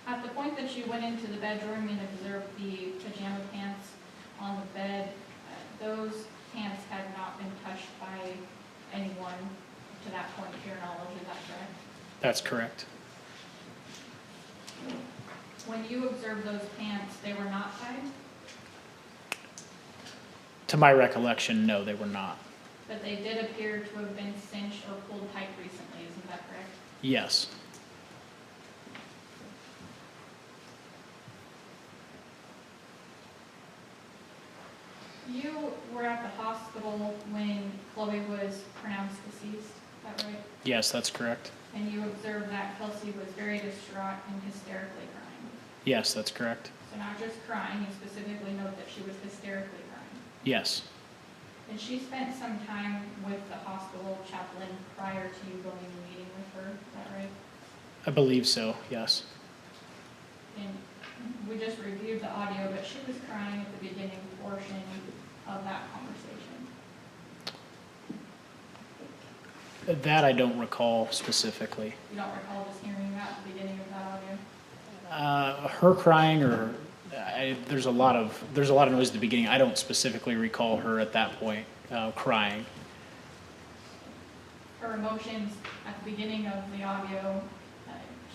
At the point that you went into the bedroom and observed the pajama pants on the bed, those pants had not been touched by anyone to that point, to your knowledge, is that correct? That's correct. When you observed those pants, they were not tied, To my recollection, no, they were not. but they did appear to have been cinched or pulled tight recently, isn't that correct? Yes. You were at the hospital when Chloe was pronounced deceased, is that right? Yes, that's correct. And you observed that Kelsie was very distraught and hysterically crying. Yes, that's correct. So not just crying, you specifically note that she was hysterically crying. Yes. And she spent some time with the hospital chaplain prior to you going and meeting with her, is that right? I believe so, yes. And we just reviewed the audio, but she was crying at the beginning portion of that conversation. That I don't recall specifically. You don't recall just hearing that at the beginning of that audio? Her crying, or there's a lot of noise at the beginning. I don't specifically recall her at that point crying. Her emotions at the beginning of the audio,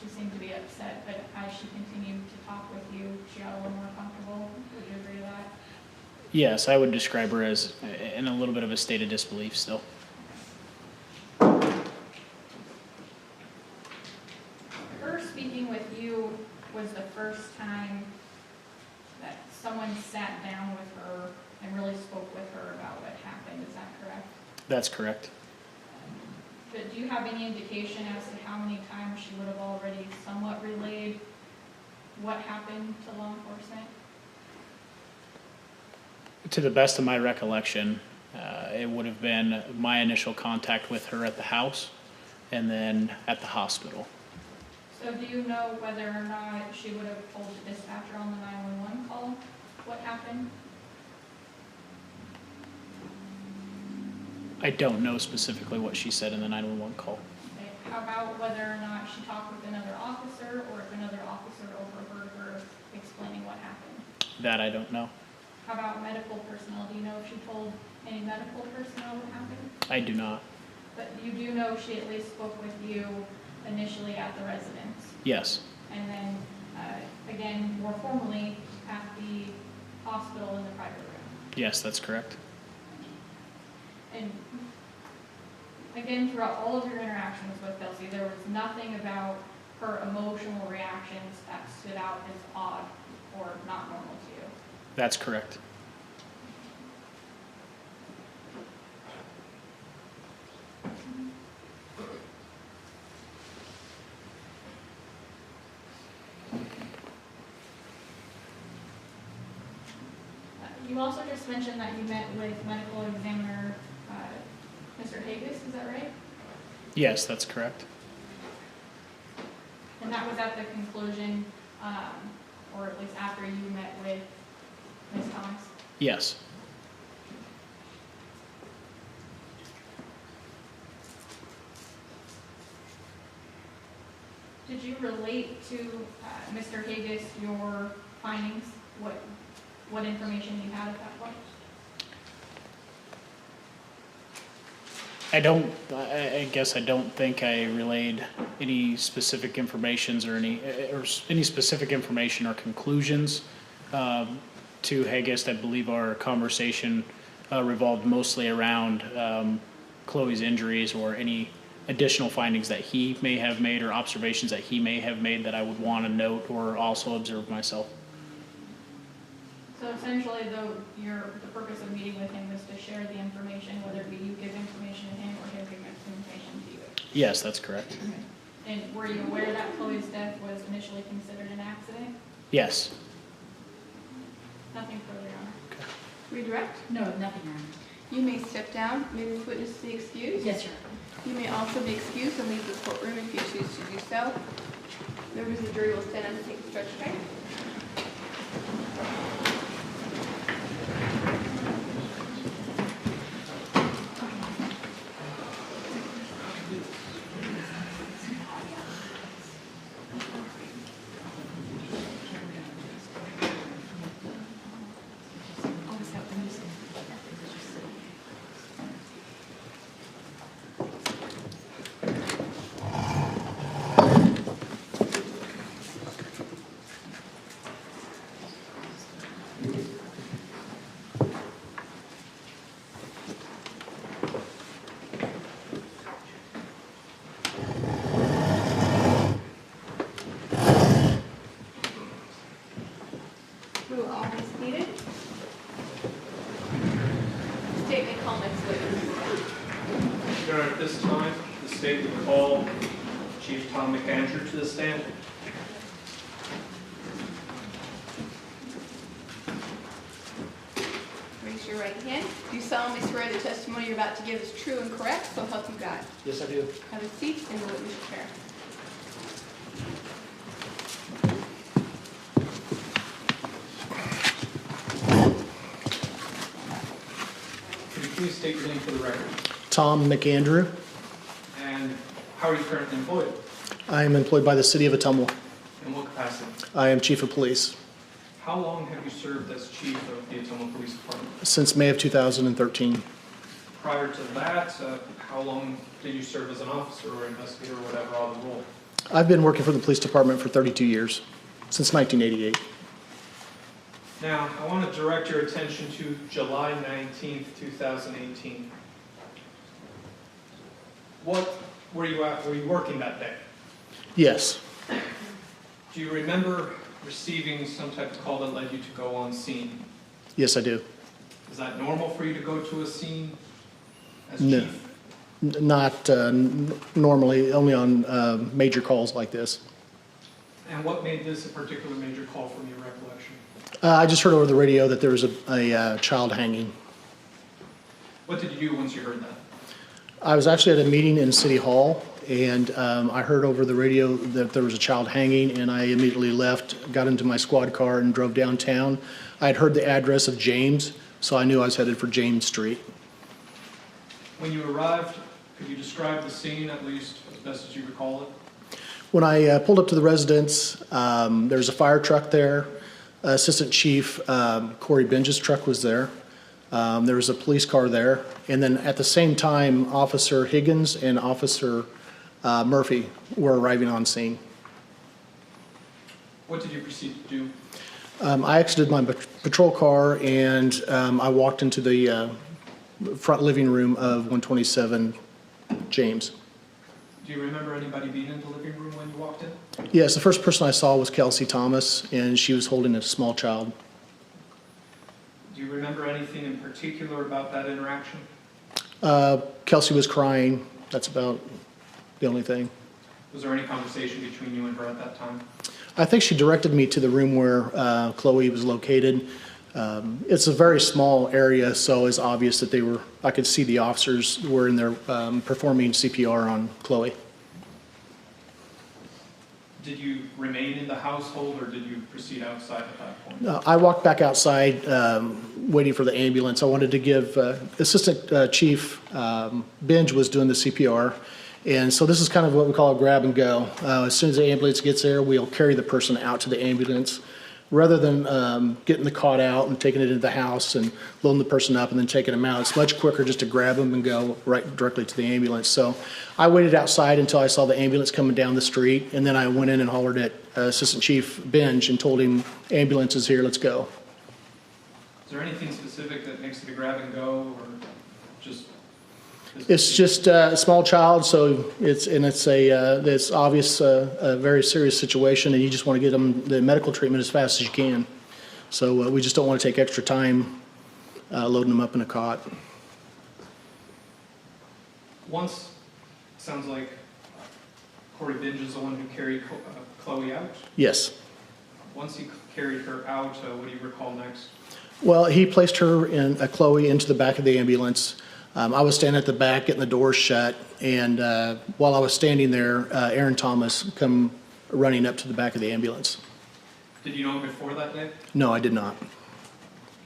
she seemed to be upset, but as she continued to talk with you, she got a little more comfortable. Would you agree with that? Yes, I would describe her as in a little bit of a state of disbelief still. Her speaking with you was the first time that someone sat down with her and really spoke with her about what happened, is that correct? That's correct. But do you have any indication as to how many times she would have already somewhat relayed what happened to law enforcement? To the best of my recollection, it would have been my initial contact with her at the house and then at the hospital. So do you know whether or not she would have told the dispatcher on the 911 call what happened? I don't know specifically what she said in the 911 call. Okay. How about whether or not she talked with another officer or if another officer overheard her explaining what happened? That I don't know. How about medical personnel? Do you know if she told any medical personnel what happened? I do not. But you do know she at least spoke with you initially at the residence, Yes. and then again more formally at the hospital in the private room. Yes, that's correct. And again, throughout all of your interactions with Kelsie, there was nothing about her emotional reactions that stood out as odd or not normal to you. That's correct. You also just mentioned that you met with medical examiner Mr. Haggis, is that right? Yes, that's correct. And that was at the conclusion, or at least after you met with Ms. Thomas? Yes. Did you relate to Mr. Haggis your findings, what information you had at that point? I guess I don't think I relayed any specific informations or any specific information or conclusions to Haggis. I believe our conversation revolved mostly around Chloe's injuries or any additional findings that he may have made or observations that he may have made that I would want to note or also observe myself. So essentially, though, the purpose of meeting with him was to share the information, whether it be you give information to him or him give information to you. Yes, that's correct. Okay. And were you aware that Chloe's death was initially considered an accident? Yes. Nothing further, Your Honor. Okay. Redirect? No, nothing, Your Honor. You may step down. May this witness be excused? Yes, Your Honor. You may also be excused and leave the courtroom if you choose to do so. Members of the jury will stand up and take a stretch break. Who always needed? Statement comments, witness. Your Honor, at this time, the state would call Chief Tom McAndrew to the stand. Raise your right hand. Do you solemnly swear the testimony you're about to give is true and correct, so help you God? Yes, I do. Have a seat in the witness chair. Could you please state your name for the record? Tom McAndrew. And how are you currently employed? I am employed by the City of Ottumwa. In what capacity? I am Chief of Police How long have you served as chief of the Ottumwa Police Department? since May of 2013. Prior to that, how long did you serve as an officer or investigator or whatever other role? I've been working for the police department for 32 years, since 1988. Now, I want to direct your attention to July 19th, 2018. What were you at? Were you working that day? Yes, Do you remember receiving some type of call that led you to go on scene? yes I do. Is that normal for you to go to a scene as No. chief? Not normally, only on major calls like this. And what made this a particular major call from your recollection? I just heard over the radio that there was a child hanging. What did you do once you heard that? I was actually at a meeting in City Hall, and I heard over the radio that there was a child hanging, and I immediately left, got into my squad car, and drove downtown. I had heard the address of James, so I knew I was headed for James Street. When you arrived, could you describe the scene at least as best as you recall it? When I pulled up to the residence, there was a fire truck there. Assistant Chief Corey Binge's truck was there. There was a police car there. And then at the same time, Officer Higgins and Officer Murphy were arriving on scene. What did you proceed to do? I exited my patrol car and I walked into the front living room of 127 James. Do you remember anybody being in the living room when you walked in? Yes, the first person I saw was Kelsie Thomas, and she was holding a small child. Do you remember anything in particular about that interaction? Kelsie was crying. That's about the only thing. Was there any conversation between you and her at that time? I think she directed me to the room where Chloe was located. It's a very small area, so it's obvious that I could see the officers were in there performing CPR on Chloe. Did you remain in the household or did you proceed outside at that point? I walked back outside waiting for the ambulance. I wanted to give Assistant Chief Binge was doing the CPR. And so this is kind of what we call a grab and go. As soon as the ambulance gets there, we'll carry the person out to the ambulance. Rather than getting the cot out and taking it into the house and loading the person up and then taking them out, it's much quicker just to grab them and go right directly to the ambulance. So I waited outside until I saw the ambulance coming down the street, and then I went in and hollered at Assistant Chief Binge and told him, ambulance is here, let's go. Is there anything specific that makes it a grab and go or just? It's just a small child, so it's obvious a very serious situation, and you just want to get them the medical treatment as fast as you can. So we just don't want to take extra time loading them up in a cot. Once, sounds like Corey Binge is the one who carried Chloe out. Yes. Once he carried her out, what do you recall next? Well, he placed her in Chloe into the back of the ambulance. I was standing at the back, getting the doors shut, and while I was standing there, Aaron Thomas come running up to the back of the ambulance. Did you know him before that day? No, I did not.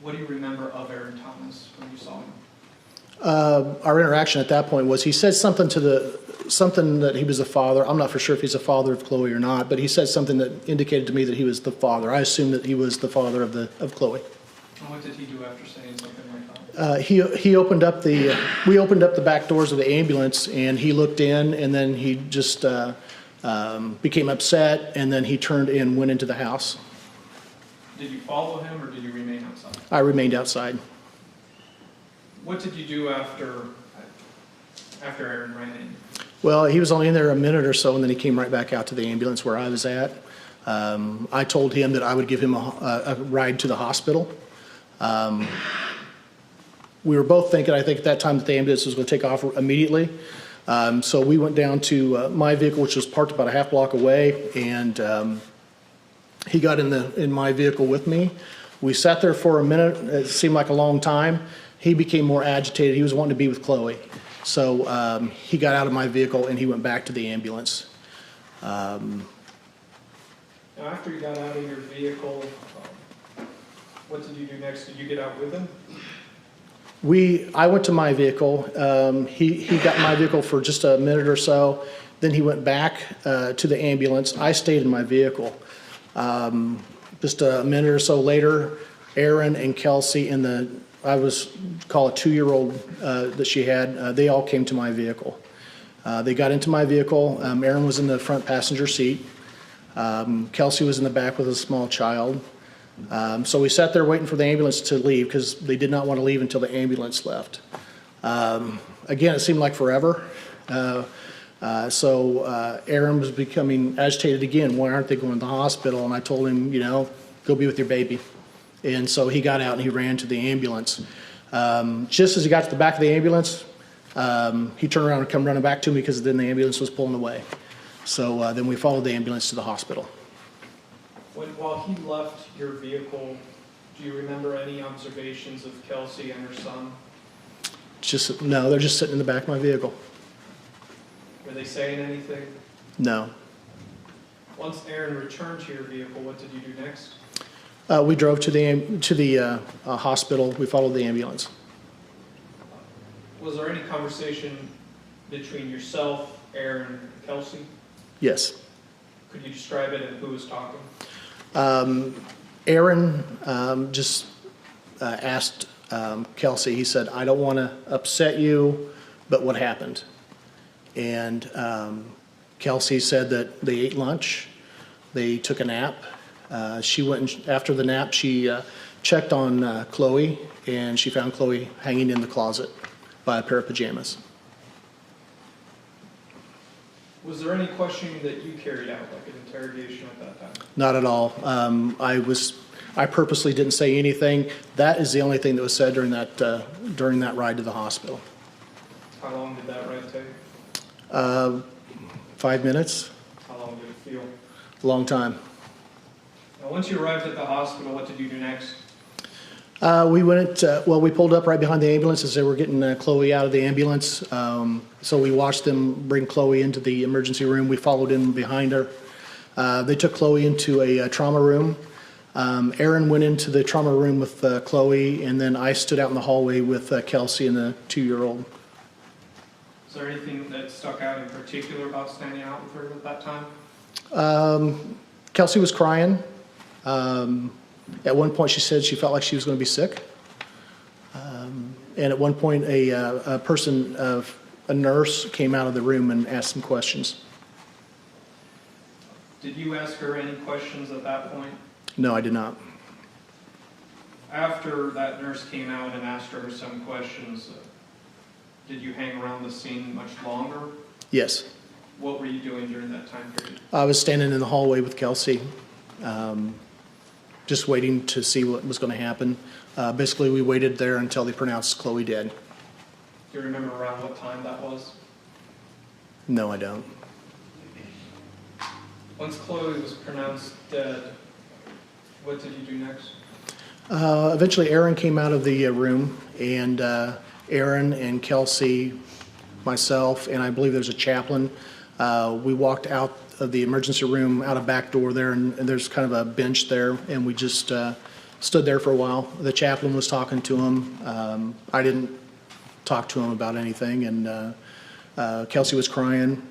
What do you remember of Aaron Thomas when you saw him? Our interaction at that point was he said something that he was the father. I'm not for sure if he's the father of Chloe or not, but he said something that indicated to me that he was the father. I assumed that he was the father of Chloe. And what did he do after saying something like that? We opened up the back doors of the ambulance, and he looked in, and then he just became upset, and then he turned and went into the house. Did you follow him or did you remain outside? I remained outside. What did you do after Aaron ran in? Well, he was only in there a minute or so, and then he came right back out to the ambulance where I was at. I told him that I would give him a ride to the hospital. We were both thinking, I think at that time, that the ambulance was going to take off immediately. So we went down to my vehicle, which was parked about a half block away, and he got in my vehicle with me. We sat there for a minute. It seemed like a long time. He became more agitated. He was wanting to be with Chloe. So he got out of my vehicle and he went back to the ambulance. Now, after you got out of your vehicle, what did you do next? Did you get out with him? I went to my vehicle. He got in my vehicle for just a minute or so. Then he went back to the ambulance. I stayed in my vehicle. Just a minute or so later, Aaron and Kelsie and I was call a 2-year-old that she had, they all came to my vehicle. They got into my vehicle. Aaron was in the front passenger seat. Kelsie was in the back with a small child. So we sat there waiting for the ambulance to leave because they did not want to leave until the ambulance left. Again, it seemed like forever. So Aaron was becoming agitated again. Why aren't they going to the hospital? And I told him, go be with your baby. And so he got out and he ran to the ambulance. Just as he got to the back of the ambulance, he turned around and come running back to me because then the ambulance was pulling away. So then we followed the ambulance to the hospital. While he left your vehicle, do you remember any observations of Kelsie and her son? No, they're just sitting in the back of my vehicle. Were they saying anything? No. Once Aaron returned to your vehicle, what did you do next? We drove to the hospital. We followed the ambulance. Was there any conversation between yourself, Aaron, and Kelsie? Yes. Could you describe it and who was talking? Aaron just asked Kelsie, he said, I don't want to upset you, but what happened? And Kelsie said that they ate lunch, they took a nap. She went, and after the nap, she checked on Chloe, and she found Chloe hanging in the closet by a pair of pajamas. Was there any questioning that you carried out, like an interrogation at that time? Not at all. I purposely didn't say anything. That is the only thing that was said during that ride to the hospital. How long did that ride take? 5 minutes. How long did it feel? Long time. Now, once you arrived at the hospital, what did you do next? We pulled up right behind the ambulance as they were getting Chloe out of the ambulance. So we watched them bring Chloe into the emergency room. We followed in behind her. They took Chloe into a trauma room. Aaron went into the trauma room with Chloe, and then I stood out in the hallway with Kelsie and the 2-year-old. Is there anything that stuck out in particular about standing out with her at that time? Kelsie was crying. At one point she said she felt like she was going to be sick. And at one point a nurse came out of the room and asked some questions. Did you ask her any questions at that point? No, I did not. After that nurse came out and asked her some questions, did you hang around the scene much longer? Yes. What were you doing during that time period? I was standing in the hallway with Kelsie, just waiting to see what was going to happen. Basically, we waited there until they pronounced Chloe dead. Do you remember around what time that was? No, I don't. Once Chloe was pronounced dead, what did you do next? Eventually, Aaron came out of the room, and Aaron and Kelsie, myself, and I believe there's a chaplain. We walked out of the emergency room, out a back door there, and there's kind of a bench there, and we just stood there for a while. The chaplain was talking to him. I didn't talk to him about anything, and Kelsie was crying.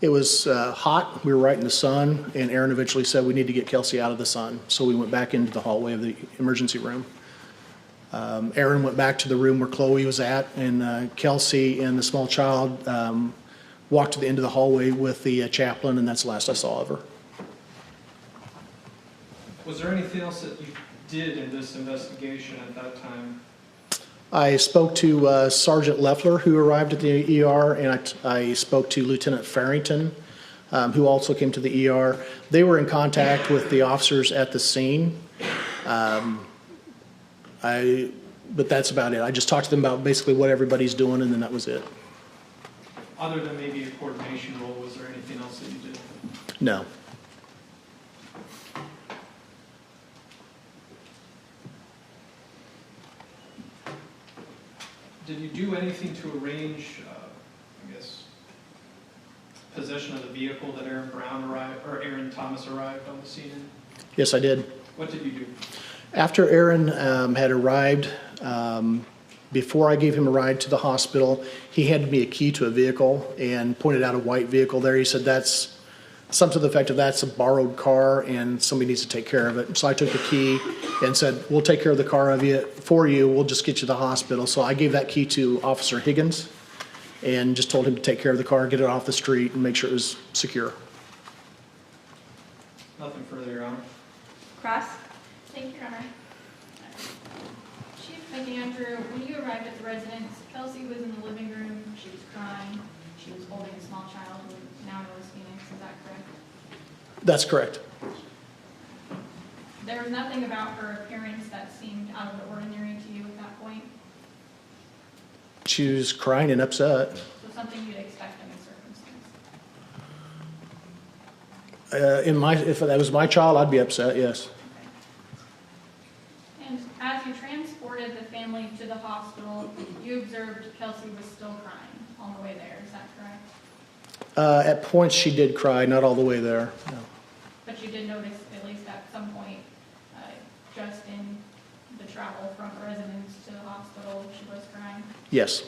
It was hot. We were right in the sun, and Aaron eventually said we need to get Kelsie out of the sun. So we went back into the hallway of the emergency room. Aaron went back to the room where Chloe was at, and Kelsie and the small child walked to the end of the hallway with the chaplain, and that's the last I saw of her. Was there anything else that you did in this investigation at that time? I spoke to Sergeant Leffler, who arrived at the ER, and I spoke to Lieutenant Farrington, who also came to the ER. They were in contact with the officers at the scene. But that's about it. I just talked to them about basically what everybody's doing, and then that was it. Other than maybe a coordination role, was there anything else that you did? No. Did you do anything to arrange, I guess, possession of the vehicle that Aaron Thomas arrived on the scene in? Yes, I did. What did you do? After Aaron had arrived, before I gave him a ride to the hospital, he handed me a key to a vehicle and pointed out a white vehicle there. He said that's something to the effect of that's a borrowed car and somebody needs to take care of it. So I took the key and said, we'll take care of the car for you. We'll just get you to the hospital. So I gave that key to Officer Higgins and just told him to take care of the car, get it off the street, and make sure it was secure. Nothing further, Your Honor. Cross? Thank you, Your Honor. Chief McAndrew, when you arrived at the residence, Kelsie was in the living room, she was crying, she was holding a small child who now knows Phoenix, is that correct? That's correct. There was nothing about her appearance that seemed out of the ordinary to you at that point? She was crying and upset. So something you'd expect in this circumstance? If that was my child, I'd be upset, yes. And as you transported the family to the hospital, you observed Kelsie was still crying on the way there, is that correct? At points, she did cry, not all the way there. No. But you did notice, at least at some point, just in the travel from the residence to the hospital, she was crying? Yes.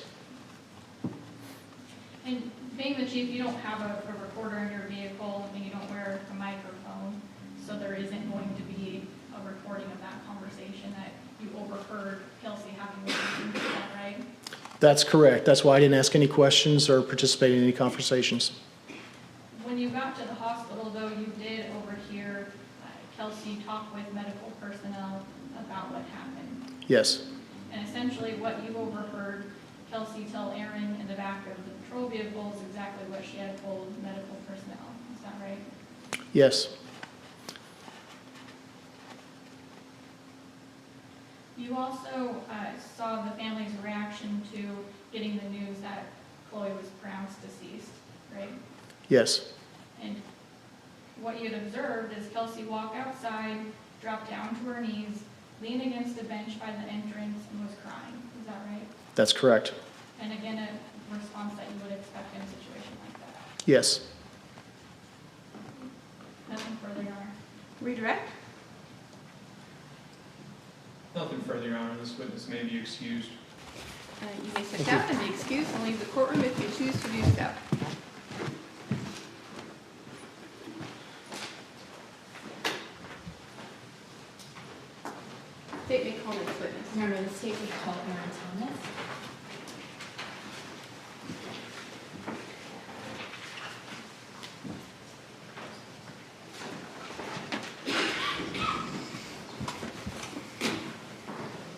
And being the chief, you don't have a recorder in your vehicle, and you don't wear a microphone, so there isn't going to be a recording of that conversation that you overheard Kelsie having with you, is that right? That's correct. That's why I didn't ask any questions or participate in any conversations. When you got to the hospital, though, you did overhear Kelsie talk with medical personnel about what happened. Yes. And essentially what you overheard Kelsie tell Aaron in the back of the patrol vehicle is exactly what she had told medical personnel. Is that right? Yes. You also saw the family's reaction to getting the news that Chloe was pronounced deceased, right? Yes. And what you had observed is Kelsie walk outside, drop down to her knees, lean against a bench by the entrance, and was crying. Is that right? That's correct. And again, a response that you would expect in a situation like that. Yes. Nothing further, Your Honor. Redirect? Nothing further, Your Honor. This witness may be excused. You may sit down and be excused and leave the courtroom if you choose to do so. State may call this witness. Your Honor, the state would call Aaron Thomas.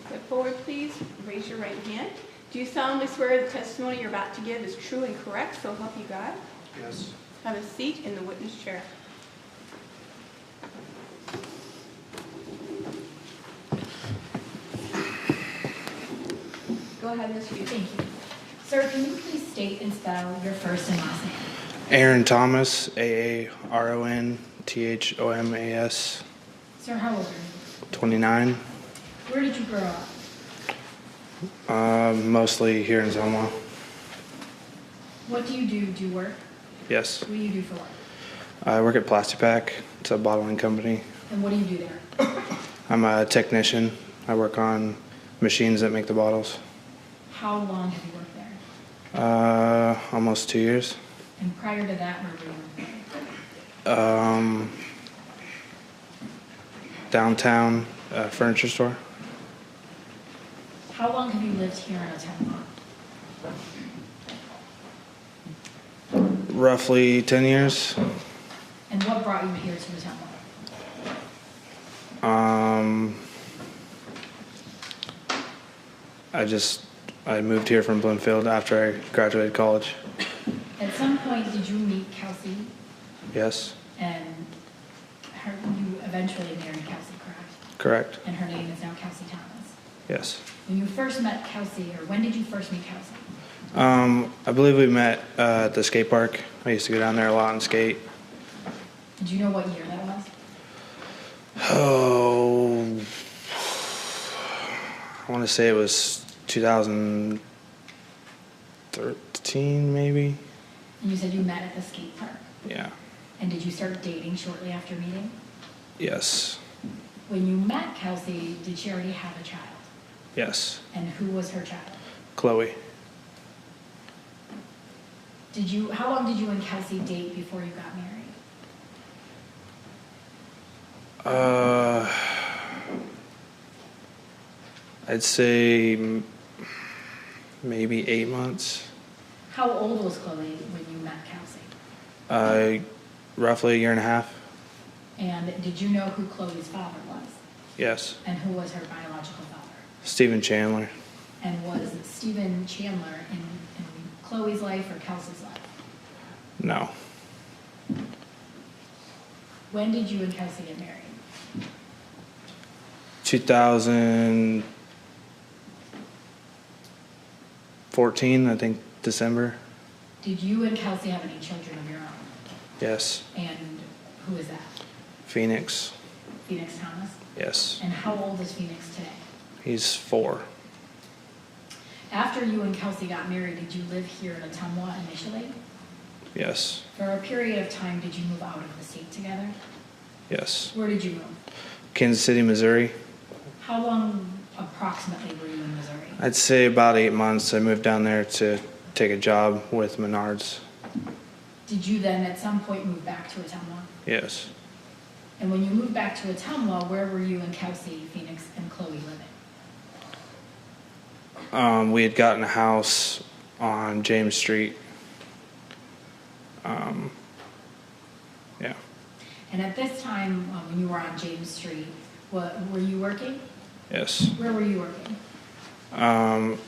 Step forward, please. Raise your right hand. Do you solemnly swear the testimony you're about to give is true and correct, so help you God? Yes. Have a seat in the witness chair. Go ahead, Mr. Hughes. Thank you. Sir, can you please state and spell your first and last name? Aaron Thomas, AARONTHOMAS, Sir, how old are you? 29. Where did you grow up? Mostly here in Zelma. What do you do? Do you work? Yes. What do you do for work? I work at Plastipack. It's a bottling company. And what do you do there? I'm a technician. I work on machines that make the bottles. How long have you worked there? Almost 2 years. And prior to that, where were you working? Downtown furniture store. How long have you lived here in Ottumwa? Roughly 10 years. And what brought you here to Ottumwa? I moved here from Bloomfield after I graduated college. At some point, did you meet Kelsie? Yes. And you eventually married Kelsie, correct? Correct. And her name is now Kelsie Thomas. Yes. When you first met Kelsie, or when did you first meet Kelsie? I believe we met at the skate park. I used to go down there a lot and skate. Did you know what year that was? Oh, I want to say it was 2013, maybe. And you said you met at the skate park. Yeah. And did you start dating shortly after meeting? Yes. When you met Kelsie, did she already have a child? Yes. And who was her child? Chloe. How long did you and Kelsie date before you got married? I'd say maybe 8 months. How old was Chloe when you met Kelsie? Roughly a year and a half. And did you know who Chloe's father was? Yes. And who was her biological father? Stephen Chandler. And was Stephen Chandler in Chloe's life or Kelsey's life? No. When did you and Kelsie get married? 2014, I think, December. Did you and Kelsie have any children of your own? Yes. And who is that? Phoenix. Phoenix Thomas? Yes. And how old is Phoenix today? He's 4. After you and Kelsie got married, did you live here in Ottumwa initially? Yes. For a period of time, did you move out of the state together? Yes. Where did you move? Kansas City, Missouri. How long approximately were you in Missouri? I'd say about 8 months. I moved down there to take a job with Menards. Did you then at some point move back to Ottumwa? Yes. And when you moved back to Ottumwa, where were you and Kelsie, Phoenix, and Chloe living? We had gotten a house on James Street. Yeah. And at this time, when you were on James Street, were you working? Yes. Where were you working? I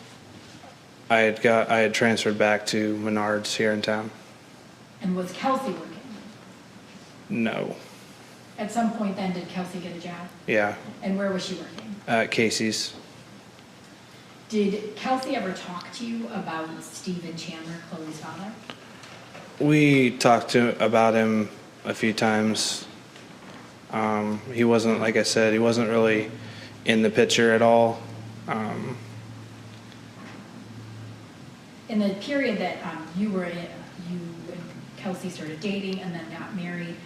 had transferred back to Menards here in town. And was Kelsie working? No. At some point then, did Kelsie get a job? Yeah. And where was she working? At Casey's. Did Kelsie ever talk to you about Stephen Chandler, Chloe's father? We talked about him a few times. He wasn't, like I said, he wasn't really in the picture at all. In the period that you and Kelsie started dating and then got married,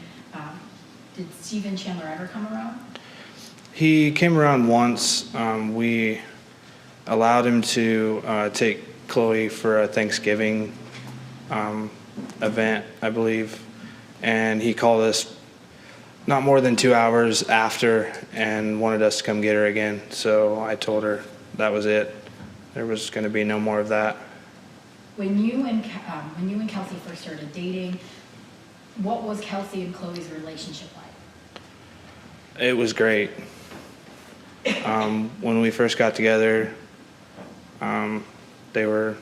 did Stephen Chandler ever come around? He came around once. We allowed him to take Chloe for a Thanksgiving event, I believe, and he called us not more than 2 hours after and wanted us to come get her again. So I told her that was it. There was going to be no more of that. When you and Kelsie first started dating, what was Kelsie and Chloe's relationship like? It was great. When we first got together, they were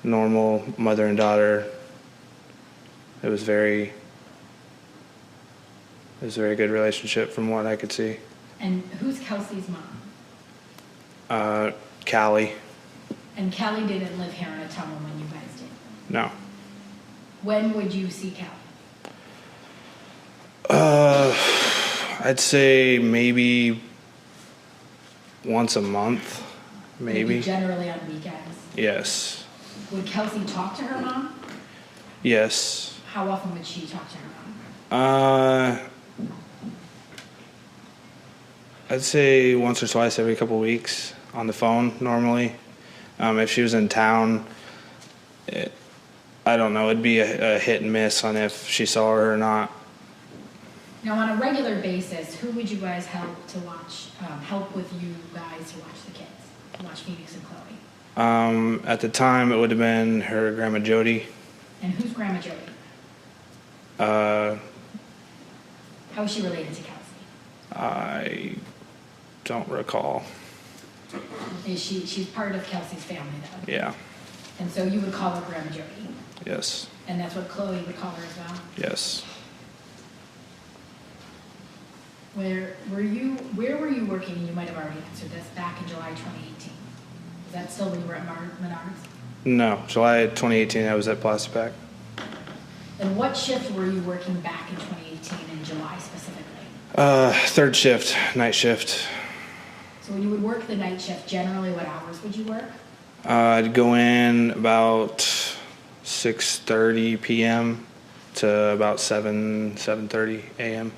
normal mother and daughter. It was a very good relationship from what I could see. And who's Kelsey's mom? Callie. And Kelly didn't live here in Ottumwa when you guys did? No. When would you see Kelly? I'd say maybe once a month, maybe. Generally on weekends? Yes. Would Kelsie talk to her mom? Yes. How often would she talk to her mom? I'd say once or twice every couple weeks on the phone normally. If she was in town, I don't know, it'd be a hit and miss on if she saw her or not. Now, on a regular basis, who would you guys help with you guys to watch the kids, to watch Phoenix and Chloe? At the time, it would have been her Grandma Jody. And who's Grandma Jody? How is she related to Kelsie? I don't recall. She's part of Kelsey's family, though? Yeah. And so you would call her Grandma Jody? Yes. And that's what Chloe would call her as well? Yes. Where were you working, and you might have already answered this, back in July 2018? Is that still when you were at Menards? No, July 2018, I was at Plastic Pack. And what shift were you working back in 2018 in July specifically? Third shift, night shift. So when you would work the night shift, generally what hours would you work? I'd go in about 6:30 p.m. to about 7:30 a.m.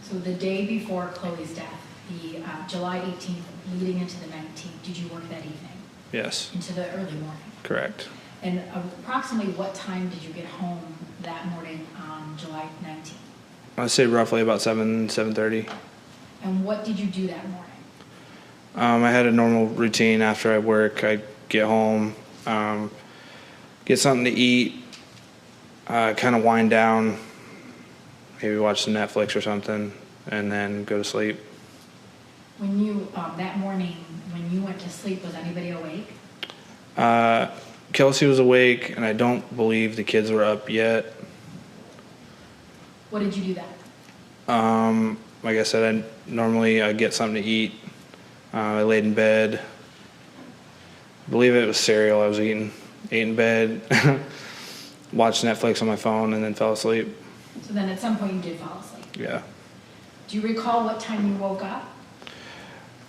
So the day before Chloe's death, the July 18th leading into the 19th, did you work that evening? Yes, Into the early morning? correct. And approximately what time did you get home that morning on July 19th? I'd say roughly about 7:30. And what did you do that morning? I had a normal routine after I work. I'd get home, get something to eat, kind of wind down, maybe watch some Netflix or something, and then go to sleep. When you, that morning, when you went to sleep, was anybody awake? Kelsie was awake, and I don't believe the kids were up yet. What did you do then? Like I said, I'd get something to eat. I laid in bed. I believe it was cereal I was eating. Ate in bed, watched Netflix on my phone, and then fell asleep. So then at some point you did fall asleep. Yeah. Do you recall what time you woke up?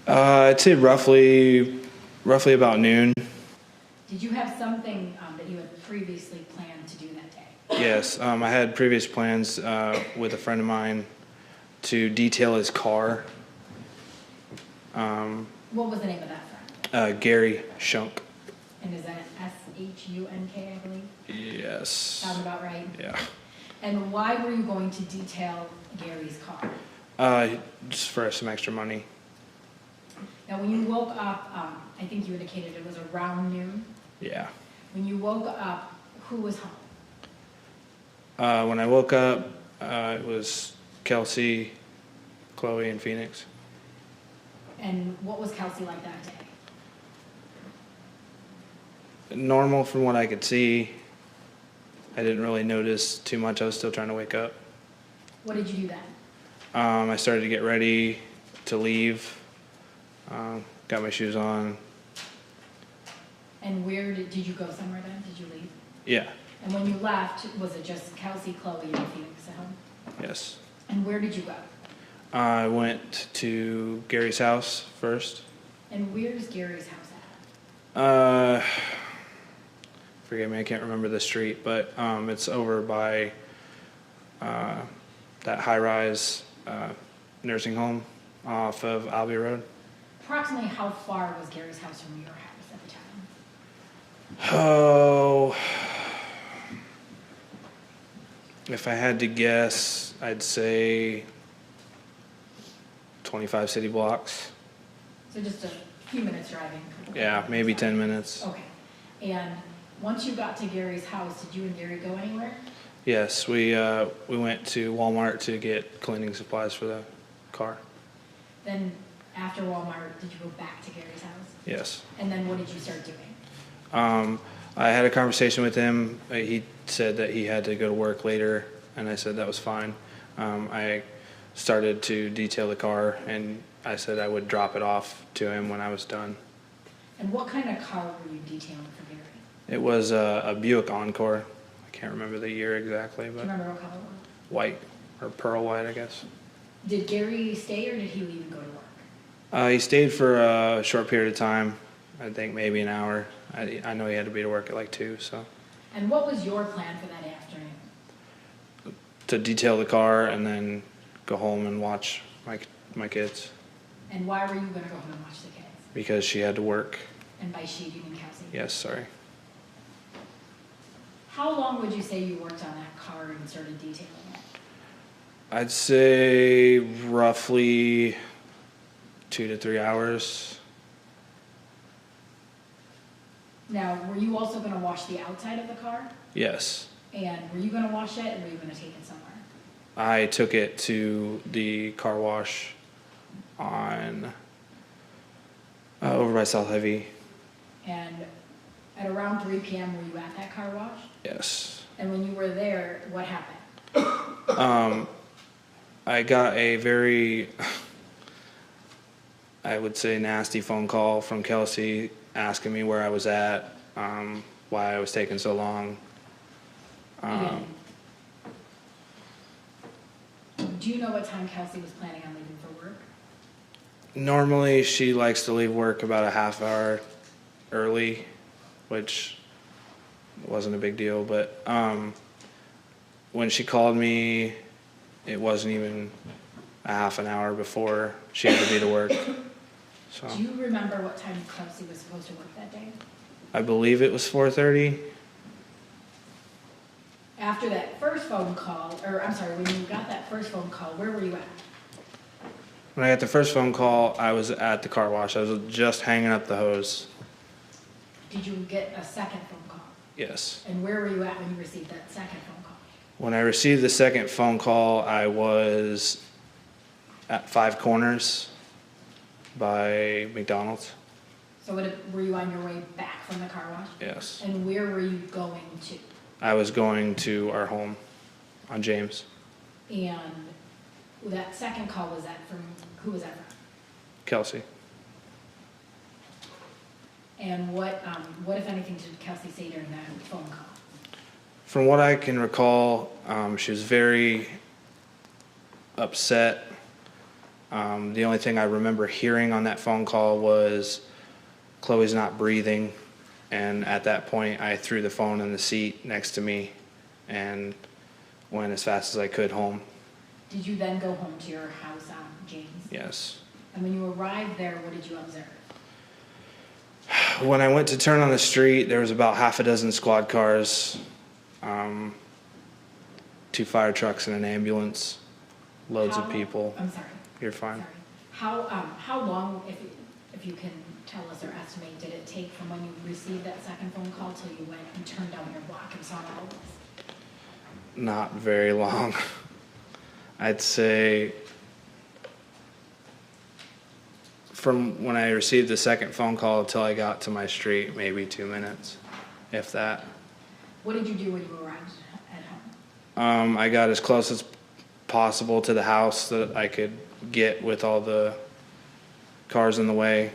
I'd say roughly about noon. Did you have something that you had previously planned to do that day? Yes, I had previous plans with a friend of mine to detail his car. What was the name of that friend? Gary Shunk. And is that S-H-U-N-K, I believe? Yes. Sound about right? Yeah. And why were you going to detail Gary's car? Just for some extra money. Now, when you woke up, I think you indicated it was around noon. Yeah. When you woke up, who was home? When I woke up, it was Kelsie, Chloe, and Phoenix. And what was Kelsie like that day? Normal from what I could see. I didn't really notice too much. I was still trying to wake up. What did you do then? I started to get ready to leave. Got my shoes on. And where did you go somewhere then? Did you leave? Yeah. And when you left, was it just Kelsie, Chloe, and Phoenix at home? Yes. And where did you go? I went to Gary's house first. And where's Gary's house at? Forgive me, I can't remember the street, but it's over by that high-rise nursing home off of Albee Road. Approximately how far was Gary's house from your house at the time? Oh, if I had to guess, I'd say 25 city blocks. So just a few minutes driving? Yeah, maybe 10 minutes. Okay. And once you got to Gary's house, did you and Gary go anywhere? Yes, we went to Walmart to get cleaning supplies for the car. Then after Walmart, did you go back to Gary's house? Yes. And then what did you start doing? I had a conversation with him. He said that he had to go to work later, and I said that was fine. I started to detail the car, and I said I would drop it off to him when I was done. And what kind of car were you detailing for Gary? It was a Buick Encore. I can't remember the year exactly, Do you but remember what color it was? white, or pearl white, I guess. Did Gary stay or did he leave and go to work? He stayed for a short period of time, I think maybe an hour. I know he had to be to work at like 2, so. And what was your plan for that afternoon? To detail the car and then go home and watch my kids, And why were you going to go home and watch the kids? because she had to work. And by she, do you mean Kelsie? Yes, sorry. How long would you say you worked on that car and started detailing it? I'd say roughly 2 to 3 hours. Now, were you also going to wash the outside of the car? Yes. And were you going to wash it or were you going to take it somewhere? I took it to the car wash on over by South Heavy. And at around 3 p.m., were you at that car wash? Yes. And when you were there, what happened? I got a very, I would say, nasty phone call from Kelsie asking me where I was at, why I was taking so long. Again, do you know what time Kelsie was planning on leaving for work? Normally, she likes to leave work about a half hour early, which wasn't a big deal, but when she called me, it wasn't even a half an hour before she had to be to work. So Do you remember what time Kelsie was supposed to work that day? I believe it was 4:30. After that first phone call, or I'm sorry, when you got that first phone call, where were you at? When I got the first phone call, I was at the car wash. I was just hanging up the hose. Did you get a second phone call? Yes. And where were you at when you received that second phone call? When I received the second phone call, I was at Five Corners by McDonald's. So were you on your way back from the car wash? Yes. And where were you going to? I was going to our home on James. And that second call, was that from, who was that from? Kelsie. And what if anything did Kelsie say during that phone call? From what I can recall, she was very upset. The only thing I remember hearing on that phone call was, "Chloe's not breathing." And at that point, I threw the phone in the seat next to me and went as fast as I could home. Did you then go home to your house on James? Yes. And when you arrived there, what did you observe? When I went to turn on the street, there was about half a dozen squad cars, 2 fire trucks and an ambulance, loads of people. I'm sorry. You're fine. Sorry. How long, if you can tell us or estimate, did it take from when you received that second phone call till you went and turned down your block and saw all of this? Not very long. I'd say from when I received the second phone call until I got to my street, maybe 2 minutes, if that. What did you do when you arrived at home? I got as close as possible to the house that I could get with all the cars in the way.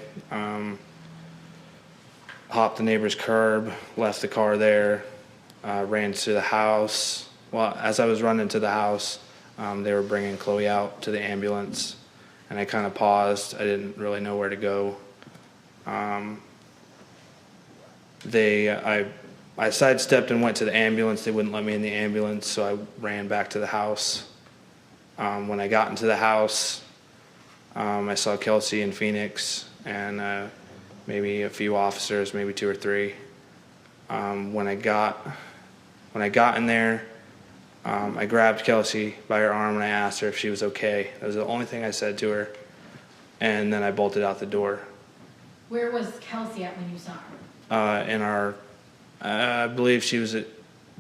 Hopped the neighbor's curb, left the car there, ran to the house. Well, as I was running to the house, they were bringing Chloe out to the ambulance, and I kind of paused. I didn't really know where to go. I sidestepped and went to the ambulance. They wouldn't let me in the ambulance, so I ran back to the house. When I got into the house, I saw Kelsie and Phoenix and maybe a few officers, maybe 2 or 3. When I got in there, I grabbed Kelsie by her arm and I asked her if she was okay. That was the only thing I said to her. And then I bolted out the door. Where was Kelsie at when you saw her? I believe she was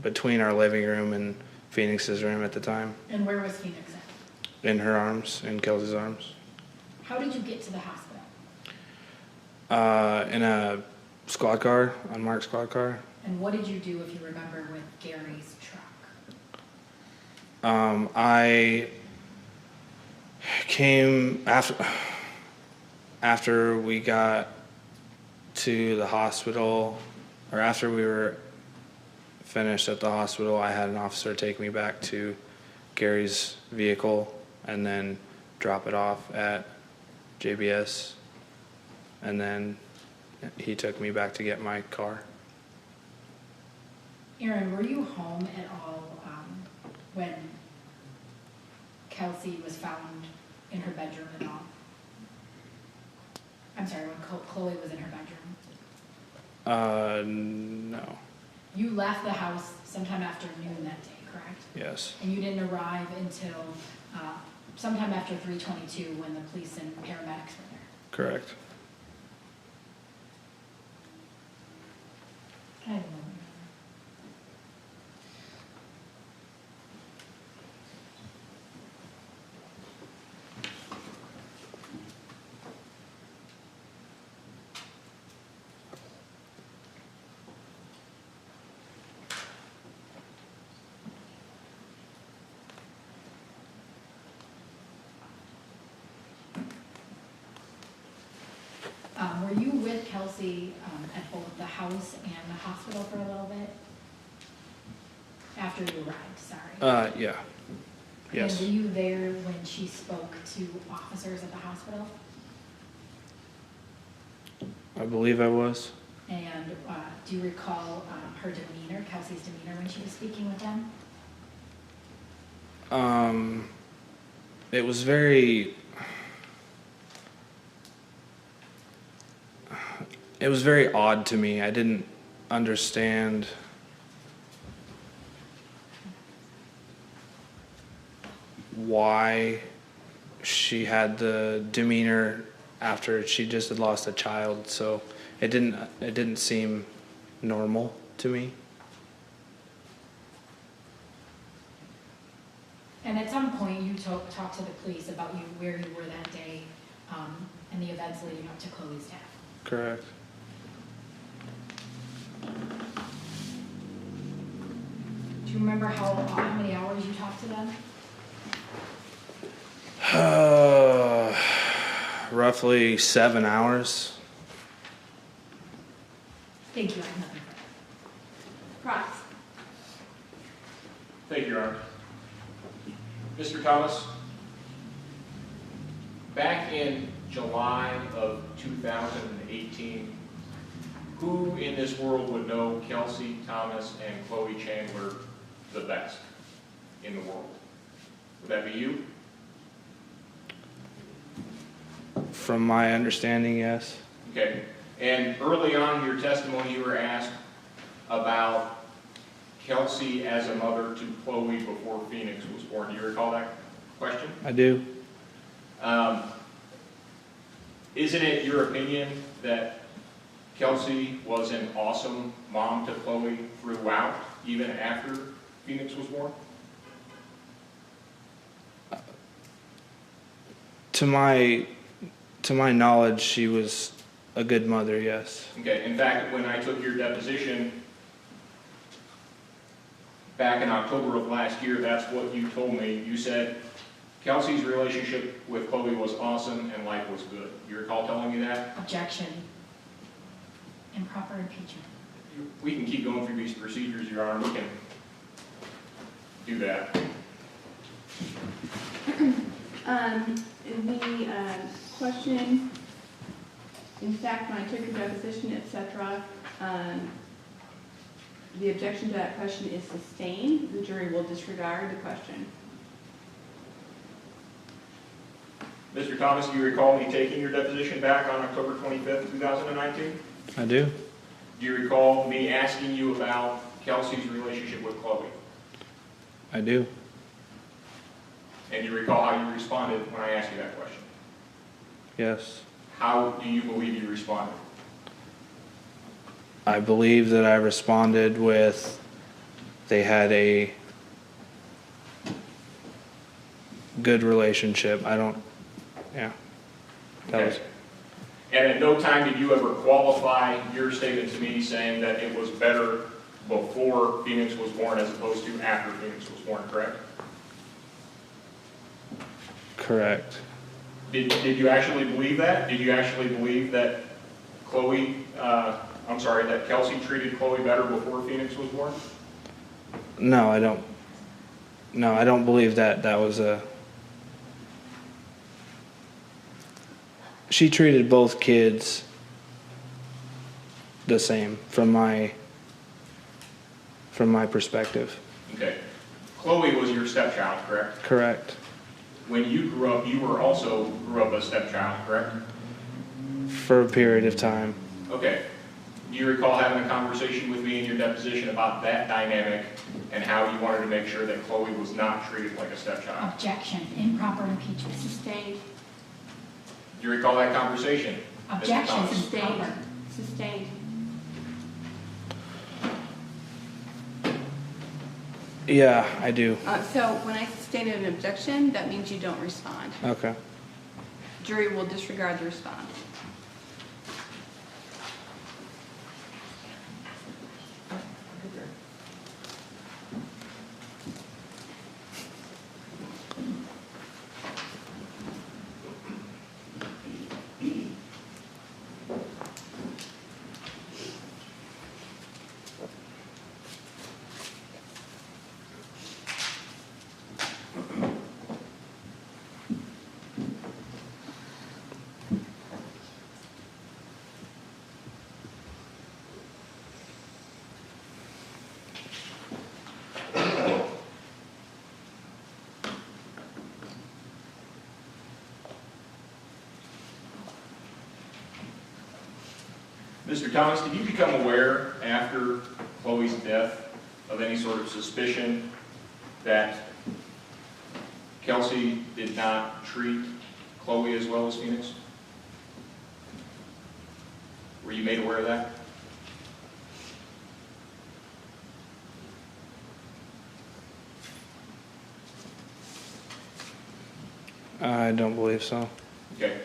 between our living room and Phoenix's room at the time. And where was Phoenix at? In her arms, in Kelsie's arms. How did you get to the hospital? In a squad car, unmarked squad car. And what did you do, if you remember, with Gary's truck? I came after we got to the hospital, or after we were finished at the hospital, I had an officer take me back to Gary's vehicle and then drop it off at JBS, and then he took me back to get my car. Aaron, were you home at all when Kelsie was found in her bedroom at all? I'm sorry, when Chloe was in her bedroom? No. You left the house sometime after noon that day, correct? Yes. And you didn't arrive until sometime after 3:22 when the police and paramedics were there? Correct. I have a moment. were you with Kelsie at both the house and the hospital for a little bit? After you arrived, sorry. Yeah. Yes. And were you there when she spoke to officers at the hospital? I believe I was. And do you recall her demeanor, Kelsey's demeanor when she was speaking with them? It was very odd to me. I didn't understand why she had the demeanor after she just had lost a child, so it didn't seem normal to me. And at some point, you talked to the police about where you were that day and the events leading up to Chloe's death. Correct. Do you remember how many hours you talked to them? Roughly 7 hours. Thank you, I have nothing further. Cross. Thank you, Your Honor. Mr. Thomas, back in July of 2018, who in this world would know Kelsie Thomas and Cloe Chandler the best in the world? Would that be you? From my understanding, yes. Okay. And early on in your testimony, you were asked about Kelsie as a mother to Chloe before Phoenix was born. Do you recall that question? I do. Isn't it your opinion that Kelsie was an awesome mom to Chloe throughout, even after Phoenix was born? To my knowledge, she was a good mother, yes. Okay, in fact, when I took your deposition back in October of last year, that's what you told me. You said Kelsie's relationship with Chloe was awesome and life was good. You recall telling me that? Objection. Improper impeachment. We can keep going through these procedures, Your Honor. We can do that. The question, in fact, when I took your deposition, et cetera, the objection to that question is sustained. The jury will disregard the question. Mr. Thomas, do you recall me taking your deposition back on October 25th, 2019? I do. Do you recall me asking you about Kelsie's relationship with Chloe? I do. And do you recall how you responded when I asked you that question? Yes. How do you believe you responded? I believe that I responded with, they had a good relationship. Yeah. That was. Okay. And at no time did you ever qualify your statement to me saying that it was better before Phoenix was born as opposed to after Phoenix was born, correct? Correct. Did you actually believe that? Did you actually believe that that Kelsie treated Chloe better before Phoenix was born? No, I don't. No, I don't believe that was a. She treated both kids the same from my perspective. Okay. Chloe was your stepchild, correct? Correct. When you grew up, you were also grew up a stepchild, correct? For a period of time. Okay. Do you recall having a conversation with me in your deposition about that dynamic and how you wanted to make sure that Chloe was not treated like a stepchild? Objection. Improper impeachment. Sustained. Do you recall that conversation? Mr. Objection. Thomas? Sustained. Sustained. Yeah, I do. So when I sustain an objection, that means you don't respond. Okay. Jury will disregard the response. Mr. Thomas, did you become aware after Chloe's death of any sort of suspicion that Kelsie did not treat Chloe as well as Phoenix? Were you made aware of that? I don't believe so. Okay.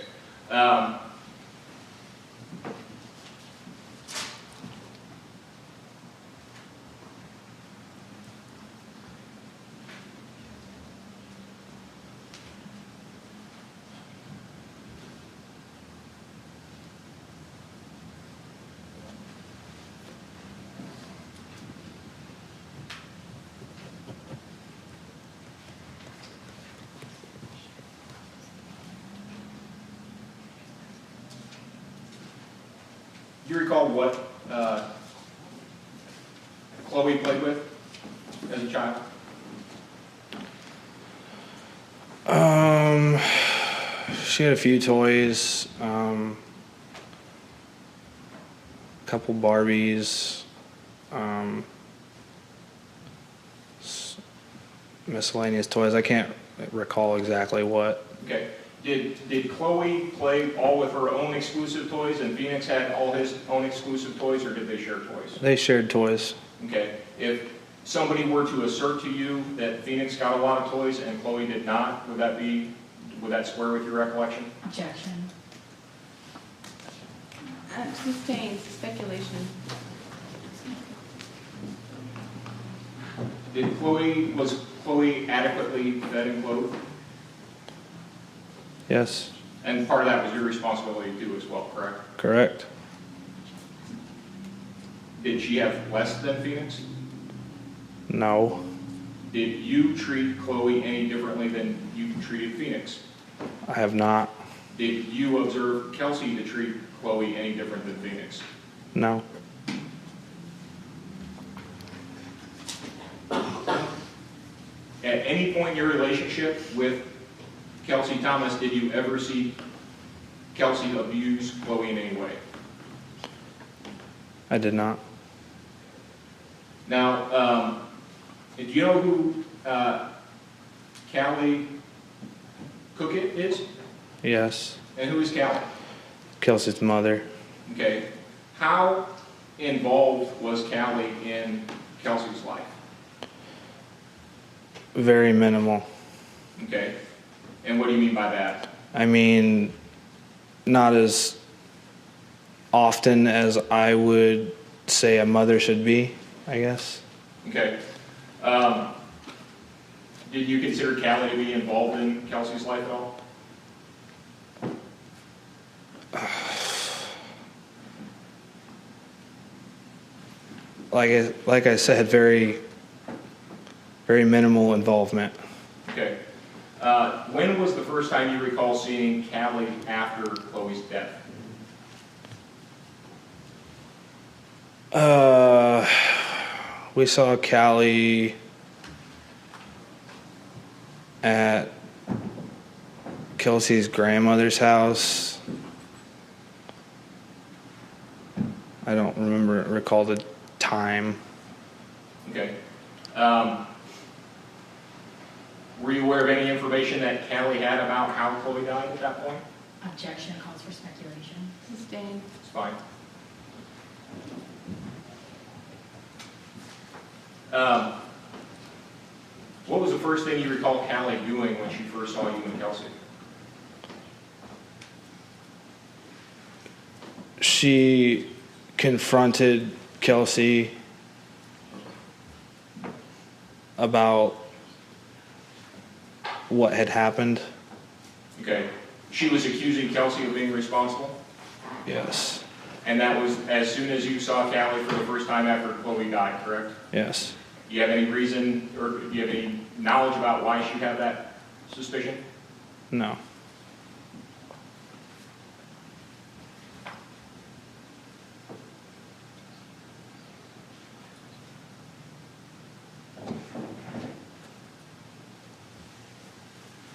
Do you recall what Chloe played with as a child? She had a few toys, couple Barbies, miscellaneous toys. I can't recall exactly what. Okay. Did Chloe play all with her own exclusive toys and Phoenix had all his own exclusive toys, or did they share toys? They shared toys. Okay. If somebody were to assert to you that Phoenix got a lot of toys and Chloe did not, would that square with your recollection? Objection. Sustained, speculation. Was Chloe adequately fed and clothed? Yes, And part of that was your responsibility too as well, correct? correct. Did she have less than Phoenix? No, Did you treat Chloe any differently than you treated Phoenix? I have not. Did you observe Kelsie to treat Chloe any different than Phoenix? No, At any point in your relationship with Kelsie Thomas, did you ever see Kelsie abuse Chloe in any way? I did not. Now, do you know who Callie Cookett is? Yes, And who is Callie? Kelsey's mother. Okay. How involved was Callie in Kelsey's life? Very minimal. Okay. And what do you mean by that? I mean, not as often as I would say a mother should be, I guess. Okay. Did you consider Callie to be involved in Kelsey's life at all? Like I said, very minimal involvement. Okay. When was the first time you recall seeing Callie after Chloe's death? We saw Callie at Kelsey's grandmother's house. I don't recall the time. Okay. Were you aware of any information that Callie had about how Chloe died at that point? Objection calls for speculation. Sustained. It's fine. What was the first thing you recall Callie doing when she first saw you and Kelsie? She confronted Kelsie about what had happened. Okay. She was accusing Kelsie of being responsible? Yes. And that was as soon as you saw Callie for the first time after Chloe died, correct? Yes. Do you have any reason, or do you have any knowledge about why she had that suspicion? No.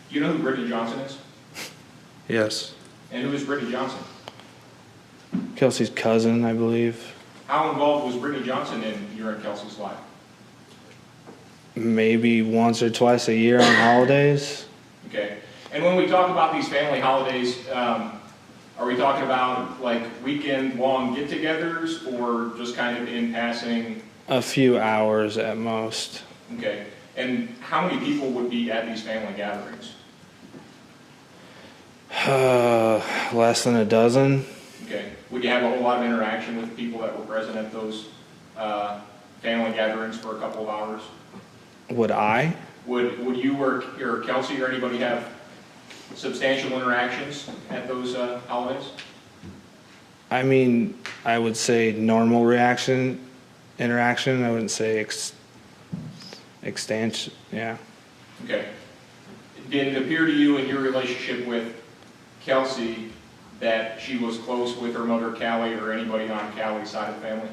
Do you know who Brittany Johnson is? Yes. And who is Brittany Johnson? Kelsey's cousin, I believe. How involved was Brittany Johnson in your and Kelsey's life? Maybe once or twice a year on holidays. Okay. And when we talk about these family holidays, are we talking about like weekend-long get-togethers or just kind of in passing? A few hours at most. Okay. And how many people would be at these family gatherings? Less than a dozen. Okay. Would you have a whole lot of interaction with the people that were present at those family gatherings for a couple of hours? Would I? Would you or Kelsie or anybody have substantial interactions at those holidays? I mean, I would say normal interaction. I wouldn't say extension. Yeah. Okay. Did it appear to you in your relationship with Kelsie that she was close with her mother, Callie, or anybody on Callie's side of the family?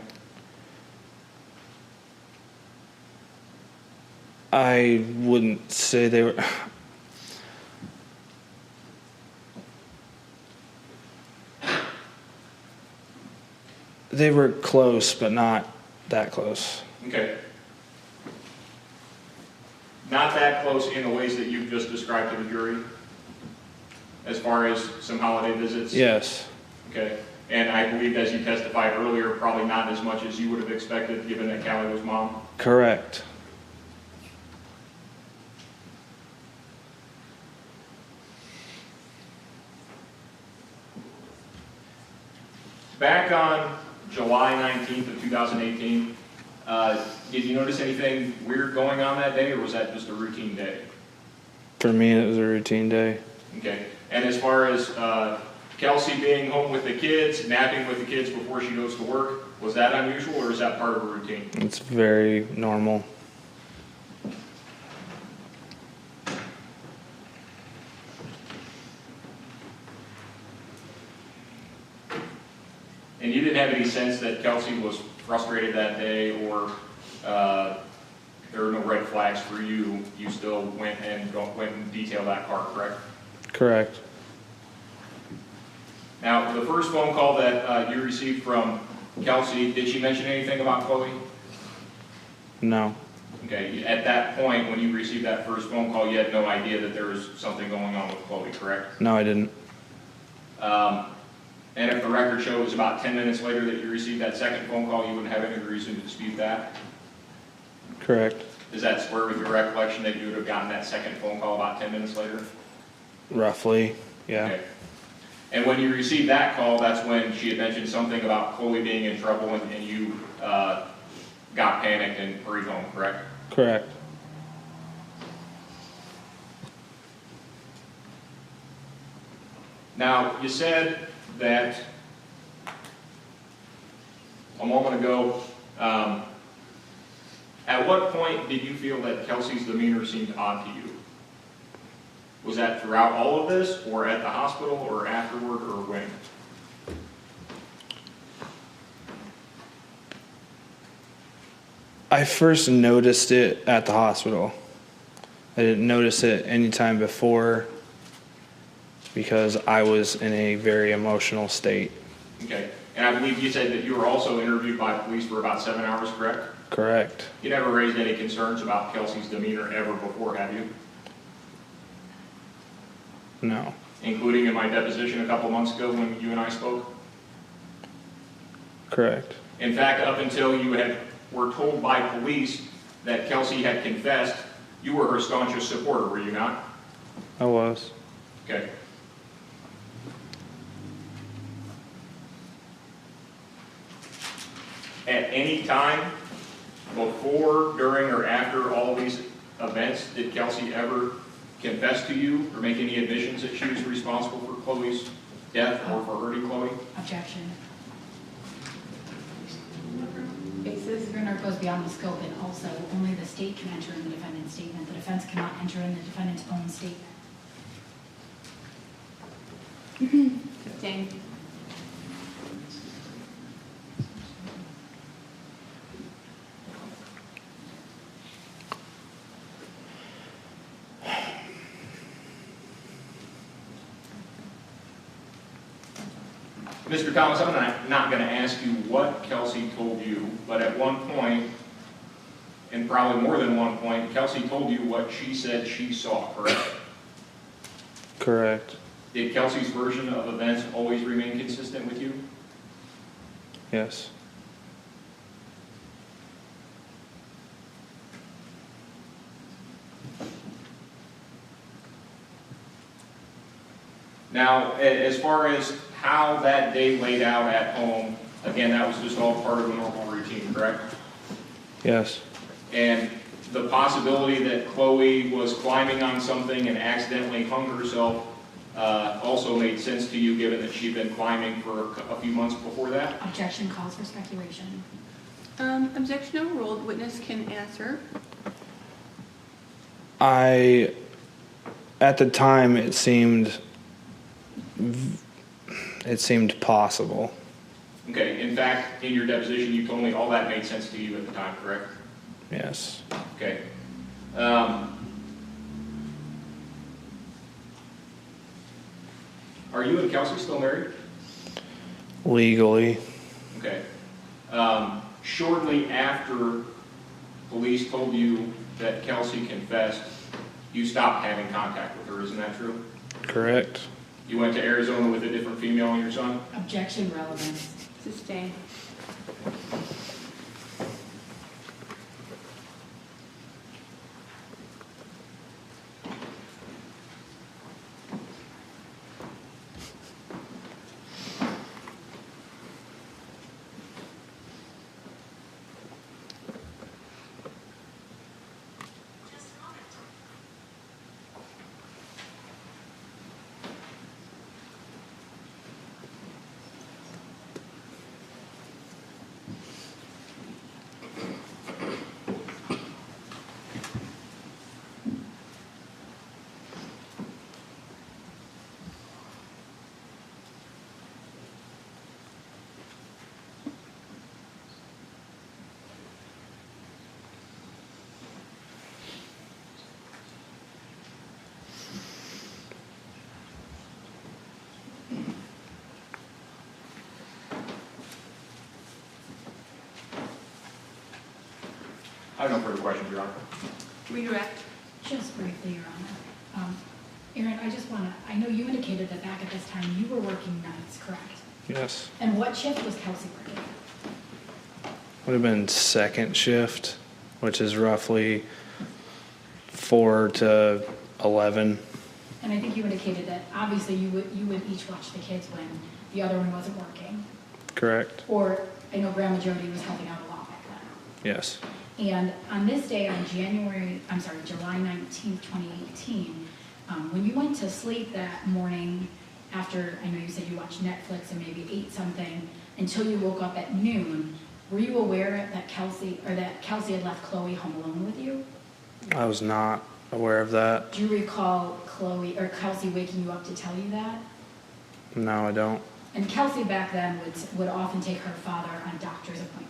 I wouldn't say they were. They were close, but not that close. Okay. Not that close in the ways that you've just described to the jury? As far as some holiday visits? Yes. Okay. And I believe, as you testified earlier, probably not as much as you would have expected, given that Callie was mom? Correct. Back on July 19th of 2018, did you notice anything weird going on that day, or was that just a routine day? For me, it was a routine day. Okay. And as far as Kelsie being home with the kids, napping with the kids before she goes to work, was that unusual, or is that part of a routine? It's very normal. And you didn't have any sense that Kelsie was frustrated that day, or there were no red flags for you? You still went and detailed that car, correct? Correct. Now, the first phone call that you received from Kelsie, did she mention anything about Chloe? No. Okay, at that point, when you received that first phone call, you had no idea that there was something going on with Chloe, correct? No, I didn't. And if the record shows about 10 minutes later that you received that second phone call, you wouldn't have any reason to dispute that? Correct. Does that square with your recollection that you would have gotten that second phone call about 10 minutes later? Roughly, yeah. Okay. And when you received that call, that's when she had mentioned something about Chloe being in trouble, and you got panicked and hurried home, correct? Correct. Now, you said that a moment ago, at what point did you feel that Kelsie's demeanor seemed odd to you? Was that throughout all of this, or at the hospital, or afterward, or when? I first noticed it at the hospital. I didn't notice it any time before because I was in a very emotional state. Okay. And I believe you said that you were also interviewed by police for about 7 hours, correct? Correct. You never raised any concerns about Kelsie's demeanor ever before, have you? No. Including in my deposition a couple months ago when you and I spoke? Correct. In fact, up until you were told by police that Kelsie had confessed, you were her staunchest supporter, were you not? I was. Okay. At any time, before, during, or after all these events, did Kelsie ever confess to you or make any admissions that she was responsible for Chloe's death or for hurting Chloe? Objection. Basis? Your honor goes beyond the scope, and also only the state can enter in the defendant's statement. The defense cannot enter in the defendant's own statement. Sustained. Mr. Thomas, I'm not going to ask you what Kelsie told you, but at one point, and probably more than one point, Kelsie told you what she said she saw, correct? Correct. Did Kelsie's version of events always remain consistent with you? Yes. Now, as far as how that day laid out at home, again, that was just all part of a normal routine, correct? Yes. And the possibility that Chloe was climbing on something and accidentally hung herself also made sense to you, given that she'd been climbing for a few months before that? Objection calls for speculation. Objection overruled. Witness can answer. At the time, it seemed possible. Okay, in fact, in your deposition, you told me all that made sense to you at the time, correct? Yes. Okay. Are you and Kelsie still married? Legally. Okay. Shortly after police told you that Kelsie confessed, you stopped having contact with her, isn't that true? Correct. You went to Arizona with a different female and your son? Objection relevance. Sustained. I have no further questions, Your Honor. Redirect. Just briefly, Your Honor. Erin, I know you indicated that back at this time you were working nights, correct? Yes. And what shift was Kelsie working? Would have been second shift, which is roughly 4 to 11. And I think you indicated that obviously you would each watch the kids when the other one wasn't working. Correct. Or I know Grandma Jody was helping out a lot back then. Yes. And on this day, on July 19th, 2018, when you went to sleep that morning after, I know you said you watched Netflix and maybe ate something, until you woke up at noon, were you aware that Kelsie had left Chloe home alone with you? I was not aware of that. Do you recall Kelsie waking you up to tell you that? No, I don't. And Kelsie back then would often take her father on doctor's appointments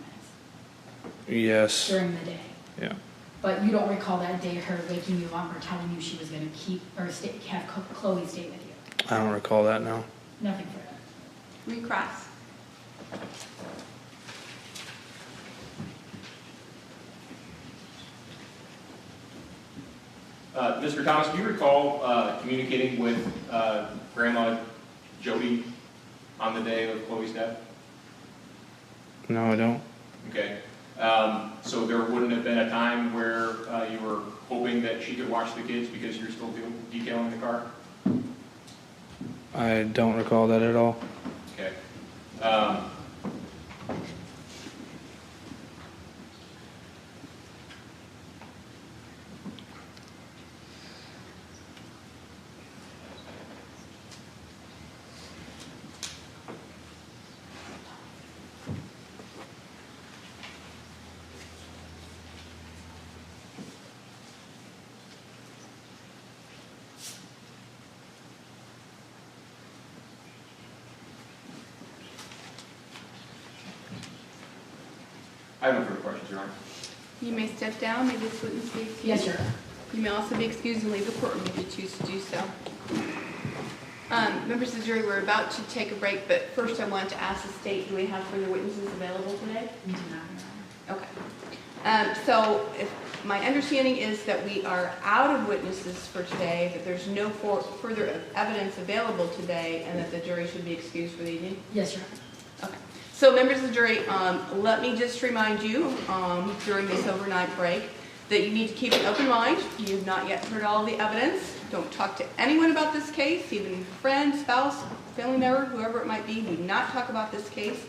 Yes. during the day. Yeah. But you don't recall that day her waking you up or telling you she was going to have Chloe stay with you? I don't recall that now. Nothing further. Recross. Mr. Thomas, do you recall communicating with Grandma Jody on the day of Chloe's death? No, I don't. Okay. So there wouldn't have been a time where you were hoping that she could watch the kids because you're still detailing the car? I don't recall that at all. Okay. I have no further questions, Your Honor. You may step down. May this witness be excused? Yes, Your Honor. You may also be excused and leave the courtroom if you choose to do so. Members of the jury, we're about to take a break, but first I want to ask the state, do we have further witnesses available today? We do not, Your Honor. Okay. So my understanding is that we are out of witnesses for today, that there's no further evidence available today, and that the jury should be excused for the evening? Yes, Your Honor. Okay. So members of the jury, let me just remind you during this overnight break that you need to keep an open mind. You have not yet heard all the evidence. Don't talk to anyone about this case, even friend, spouse, family member, whoever it might be. Do not talk about this case.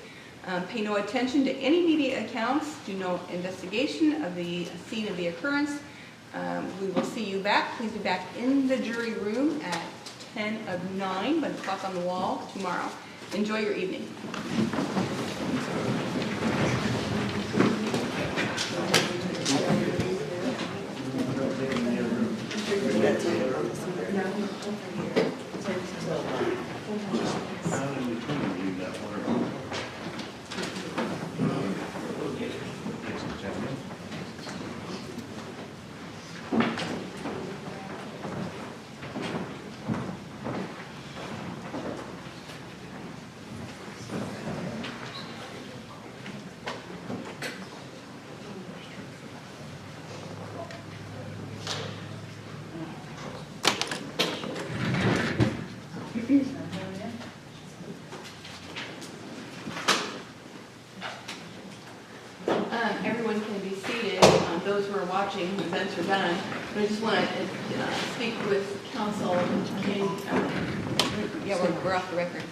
Pay no attention to any media accounts. Do no investigation of the scene of the occurrence. We will see you back. Please be back in the jury room at 10:09 by the clock on the wall tomorrow. Enjoy your evening. Everyone can be seated. Those who are watching, the events are done. But I just want to speak with counsel. Yeah, we're off the record.